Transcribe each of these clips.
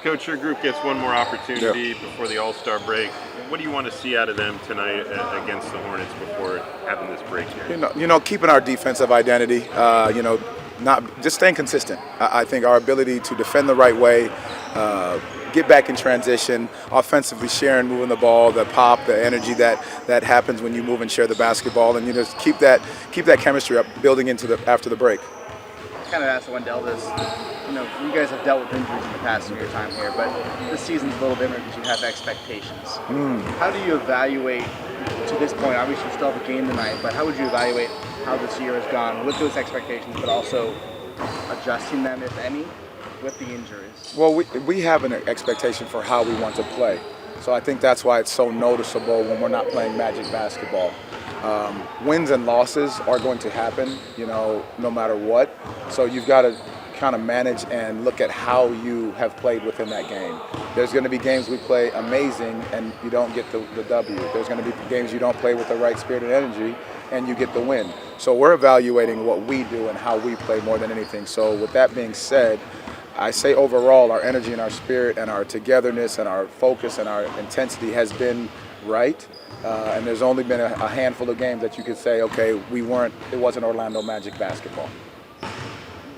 Coach, your group gets one more opportunity before the All-Star break. What do you want to see out of them tonight against the Hornets before having this break here? Keeping our defensive identity. Not just staying consistent. I think our ability to defend the right way, get back in transition, offensively sharing, moving the ball, the pop, the energy that happens when you move and share the basketball, and just keep that chemistry up, building into after the break. Kind of asked Wendell this. You guys have dealt with injuries in the past in your time here, but this season's a little different because you have expectations. How do you evaluate to this point? Obviously, you still have a game tonight, but how would you evaluate how this year has gone with those expectations, but also adjusting them, if any, with the injuries? Well, we have an expectation for how we want to play. So I think that's why it's so noticeable when we're not playing Magic basketball. Wins and losses are going to happen, no matter what. So you've got to kind of manage and look at how you have played within that game. There's going to be games we play amazing and you don't get the W. There's going to be games you don't play with the right spirit and energy and you get the win. So we're evaluating what we do and how we play more than anything. So with that being said, I say overall our energy and our spirit and our togetherness and our focus and our intensity has been right. And there's only been a handful of games that you could say, okay, it wasn't Orlando Magic basketball.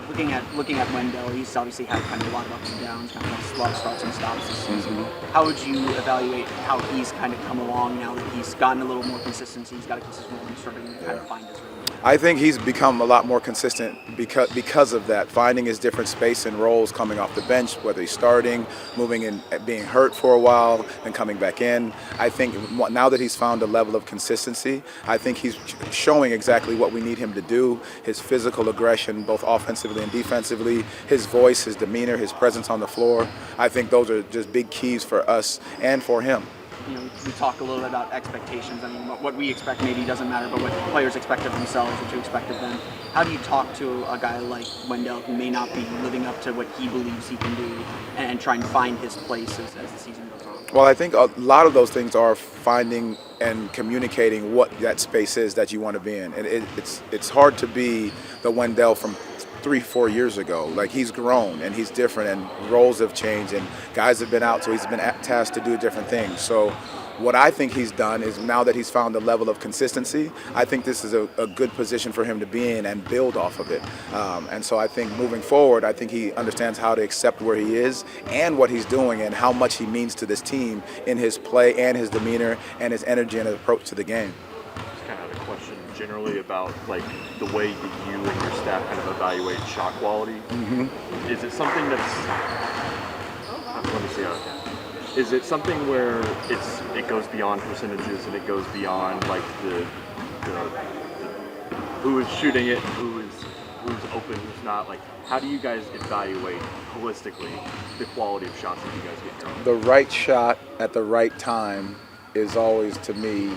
Looking at Wendell, he's obviously had kind of a lot of ups and downs, kind of a lot of starts and stops this season. How would you evaluate how he's kind of come along now that he's gotten a little more consistency, he's got a consistent role, and starting to kind of find his role? I think he's become a lot more consistent because of that, finding his different space and roles coming off the bench, whether he's starting, moving in, being hurt for a while, and coming back in. I think now that he's found a level of consistency, I think he's showing exactly what we need him to do. His physical aggression, both offensively and defensively, his voice, his demeanor, his presence on the floor. I think those are just big keys for us and for him. We talk a little bit about expectations. I mean, what we expect maybe doesn't matter, but what players expect of themselves, what you expect of them. How do you talk to a guy like Wendell who may not be living up to what he believes he can do and trying to find his place as the season goes on? Well, I think a lot of those things are finding and communicating what that space is that you want to be in. And it's hard to be the Wendell from 3-4 years ago. Like, he's grown and he's different and roles have changed and guys have been out, so he's been tasked to do different things. So what I think he's done is, now that he's found a level of consistency, I think this is a good position for him to be in and build off of it. And so I think moving forward, I think he understands how to accept where he is and what he's doing and how much he means to this team in his play and his demeanor and his energy and his approach to the game. Just kind of had a question generally about the way that you and your staff kind of evaluate shot quality. Is it something let me see how is it something where it goes beyond percentages and it goes beyond the who is shooting it, who's open, who's not? How do you guys evaluate holistically the quality of shots that you guys get done? The right shot at the right time is always, to me,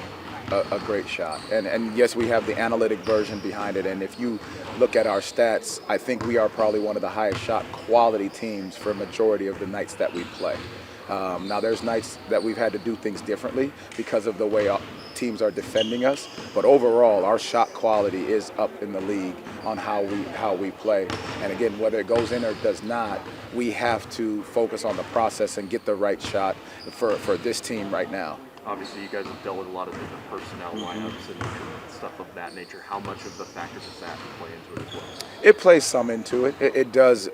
a great shot. And yes, we have the analytic version behind it, and if you look at our stats, I think we are probably one of the highest shot quality teams for a majority of the nights that we play. Now there's nights that we've had to do things differently because of the way teams are defending us, but overall our shot quality is up in the league on how we play. And again, whether it goes in or does not, we have to focus on the process and get the right shot for this team right now. Obviously, you guys have dealt with a lot of different personnel lineups and stuff of that nature. How much of the factors does that play into it as well? It plays some into it. It does.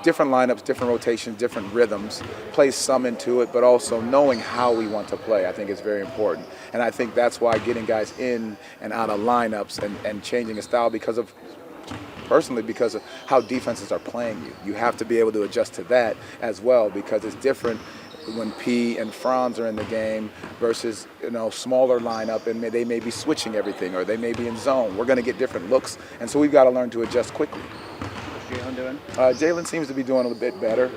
Different lineups, different rotations, different rhythms plays some into it, but also knowing how we want to play, I think, is very important. And I think that's why getting guys in and out of lineups and changing a style because of how defenses are playing you. You have to be able to adjust to that as well, because it's different when P and Franz are in the game versus smaller lineup and they may be switching everything or they may be in zone. We're going to get different looks, and so we've got to learn to adjust quickly. What's Jalen doing? Jalen seems to be doing a little bit better.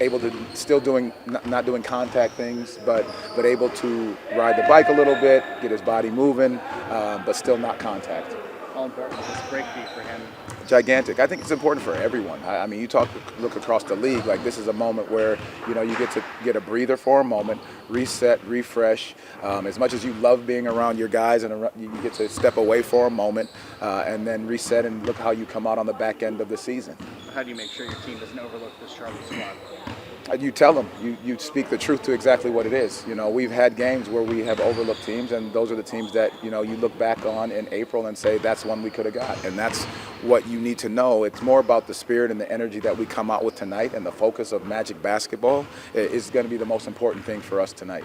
Able to still not doing contact things, but able to ride the bike a little bit, get his body moving, but still not contact. How important will this break be for him? gigantic. I think it's important for everyone. I mean, look across the league, like this is a moment where, you know, you get to get a breather for a moment, reset, refresh. As much as you love being around your guys, and you get to step away for a moment and then reset and look how you come out on the back end of the season. How do you make sure your team doesn't overlook this Charlotte squad? You tell them. You speak the truth to exactly what it is. You know, we've had games where we have overlooked teams, and those are the teams that, you know, you look back on in April and say that's one we could have got. And that's what you need to know. It's more about the spirit and the energy that we come out with tonight, and the focus of Magic basketball is going to be the most important thing for us tonight.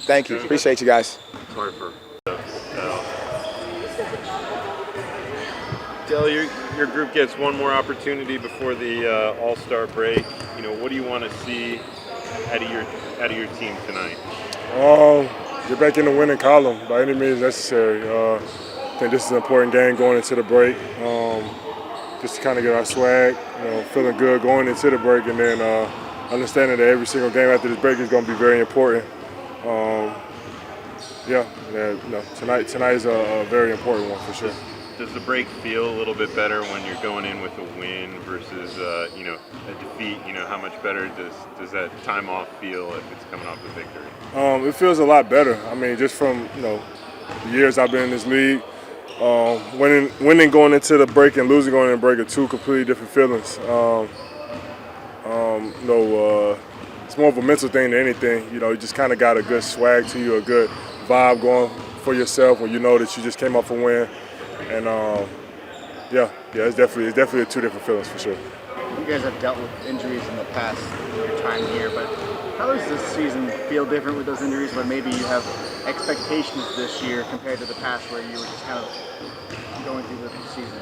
Thank you. Appreciate you guys. Sorry for Dell, your group gets one more opportunity before the All-Star break. You know, what do you want to see out of your team tonight? Get back in the winning column by any means necessary. I think this is an important game going into the break. Just to kind of get our swag, you know, feeling good going into the break, and then understanding that every single game after this break is going to be very important. Tonight is a very important one for sure. Does the break feel a little bit better when you're going in with a win versus a defeat? You know, how much better does that time off feel if it's coming off a victory? It feels a lot better. I mean, just from, you know, the years I've been in this league, winning going into the break and losing going into the break are two completely different feelings. It's more of a mental thing than anything. You know, you just kind of got a good swag to you, a good vibe going for yourself when you know that you just came off a win. And it's definitely two different feelings for sure. You guys have dealt with injuries in the past in your time here, but how does this season feel different with those injuries, where maybe you have expectations this year compared to the past where you were just kind of going through the season?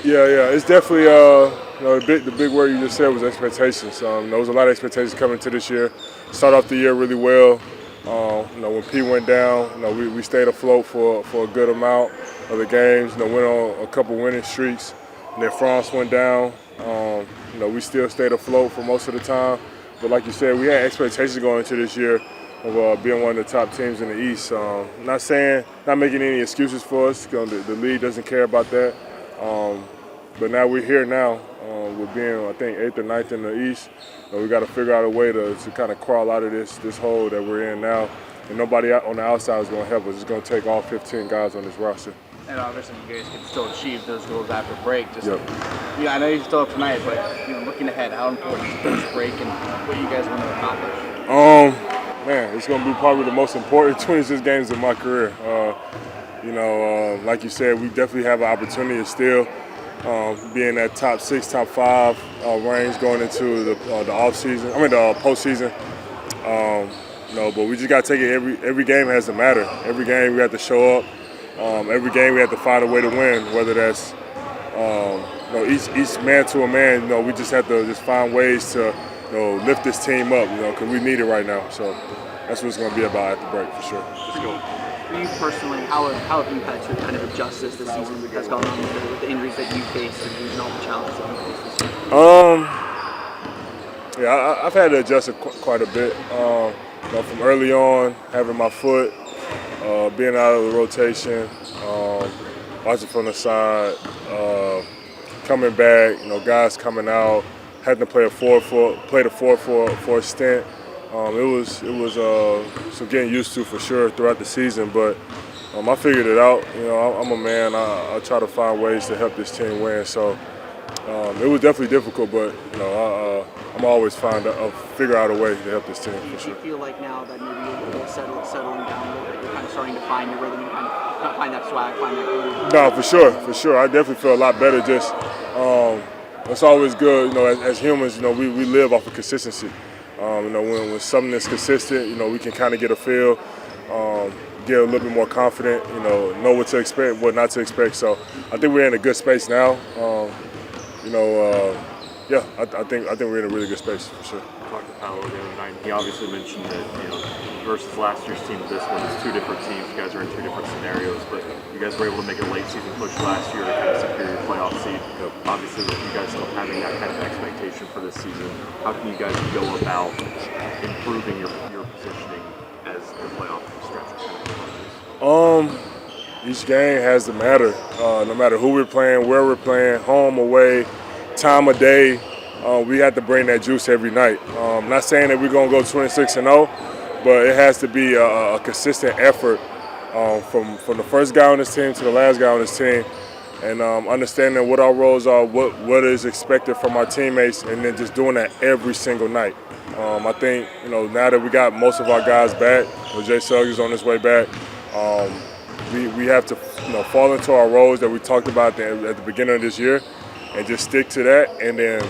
Yeah, it's definitely the big word you just said was expectations. There was a lot of expectations coming into this year. Start off the year really well. When P went down, we stayed afloat for a good amount of the games. Went on a couple winning streaks. And then France went down. We still stayed afloat for most of the time. But like you said, we had expectations going into this year of being one of the top teams in the East. Not making any excuses for us. The league doesn't care about that. But now we're here now. We're being, I think, 8th or 9th in the East. We got to figure out a way to kind of crawl out of this hole that we're in now. And nobody on the outside is going to help us. It's going to take all 15 guys on this roster. And obviously, you guys can still achieve those goals after break. I know you're still up tonight, but looking ahead, how important is this break and what you guys want to accomplish? It's going to be probably the most important 26 games of my career. Like you said, we definitely have an opportunity to still be in that top 6, top 5 range going into the off season. The postseason. But we just got to take it. Every game has to matter. Every game we have to show up. Every game we have to find a way to win. Whether that's each man to a man. We just have to just find ways to lift this team up. Because we need it right now. So that's what it's going to be about at the break for sure. Let's go. For you personally, how have you had to kind of adjust this season has gone on with the injuries that you faced and all the challenges that you faced this year? I've had to adjust it quite a bit. From early on, having my foot, being out of the rotation, watching from the side, coming back, guys coming out, having to play the four for a stint. It was some getting used to for sure throughout the season, but I figured it out. I'm a man. I try to find ways to help this team win. So it was definitely difficult, but I'm always figure out a way to help this team for sure. Do you feel like now that maybe you're settling down a little bit, you're kind of starting to find your rhythm, kind of find that swag, find that groove? No, for sure. I definitely feel a lot better. Just it's always good. As humans, we live off of consistency. When something is consistent, we can kind of get a feel, get a little bit more confident, know what to expect, what not to expect. So I think we're in a good space now. I think we're in a really good space for sure. I talked to Paolo the other night. He obviously mentioned that versus last year's team, this one is two different teams. You guys are in two different scenarios, but you guys were able to make a late season push last year to kind of secure your playoff seed. Obviously, with you guys still having that kind of expectation for this season, how can you guys go about improving your positioning as the playoff stretch kind of approaches? each game has to matter. No matter who we're playing, where we're playing, home, away, time of day, we have to bring that juice every night. Not saying that we're going to go 26-0, but it has to be a consistent effort from the first guy on this team to the last guy on this team, and understanding what our roles are, what is expected from our teammates, and then just doing that every single night. I think now that we got most of our guys back, Jay Suggs is on his way back. We have to fall into our roles that we talked about at the beginning of this year, and just stick to that. And then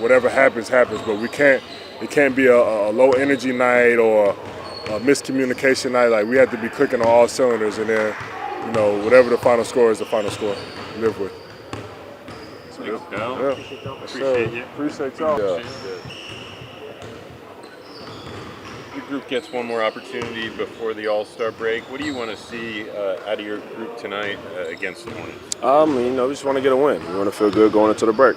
whatever happens, happens. But it can't be a low energy night or a miscommunication night. Like, we have to be clicking on all cylinders, and then whatever the final score is, the final score. Live with. Thanks, Cal. Yeah. Appreciate you. Appreciate y'all. Yeah. Your group gets one more opportunity before the All-Star break. What do you want to see out of your group tonight against the Hornets? We just want to get a win. We want to feel good going into the break.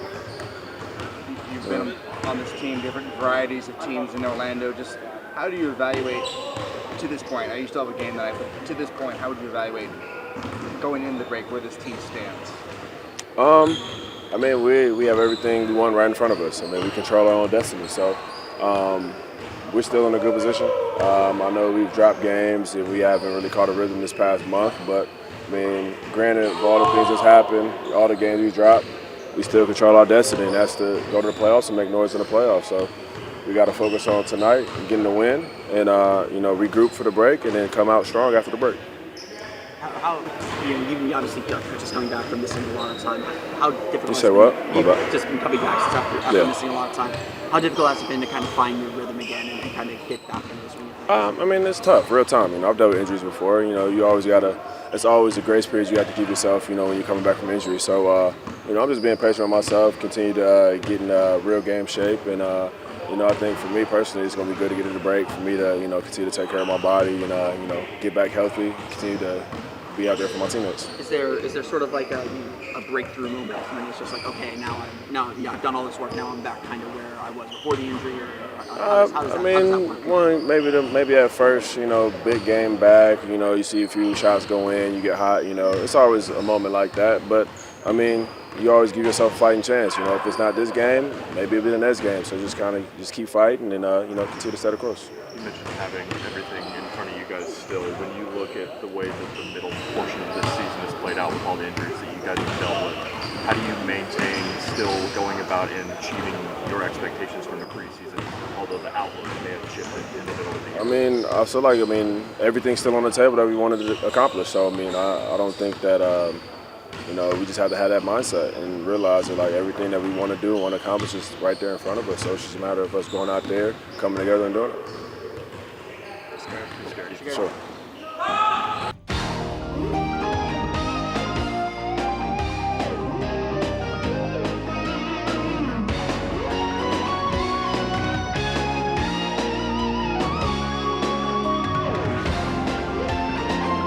You've been on this team, different varieties of teams in Orlando. Just how do you evaluate to this point? I used to have a game tonight, but to this point, how would you evaluate going into the break where this team stands? We have everything we want right in front of us. We control our own destiny. So we're still in a good position. I know we've dropped games and we haven't really caught a rhythm this past month, but granted, of all the things that's happened, all the games we dropped, we still control our destiny, and that's to go to the playoffs and make noise in the playoffs. So we got to focus on tonight and getting the win, and regroup for the break, and then come out strong after the break. You obviously just coming back from missing a lot of time. How difficult? You say what? You've just been coming back since after missing a lot of time. How difficult has it been to kind of find your rhythm again and kind of hit back in this one? It's tough, real time. I've dealt with injuries before. You always gotta. It's always a grace period you have to give yourself. When you're coming back from injury. So I'm just being patient with myself, continue to get in real game shape, and I think for me personally, it's gonna be good to get in the break for me to continue to take care of my body and get back healthy, continue to be out there for my teammates. Is there sort of like a breakthrough moment when it's just like, okay, now I've done all this work, now I'm back kind of where I was before the injury, or how does that work? Maybe at first, big game back, you see a few shots go in, you get hot, it's always a moment like that. But you always give yourself a fighting chance. If it's not this game, maybe it'll be the next game. So just keep fighting and continue to set a course. You mentioned having everything in front of you guys still. When you look at the way that the middle portion of this season has played out with all the injuries that you guys have dealt with, how do you maintain still going about and achieving your expectations from the preseason, although the outlook may have shifted in the middle of the year? I feel like everything's still on the table that we wanted to accomplish. So I don't think that we just have to have that mindset and realize that everything that we want to do and want to accomplish is right there in front of us. So it's just a matter of us going out there, coming together and doing it. It's scary. Sure.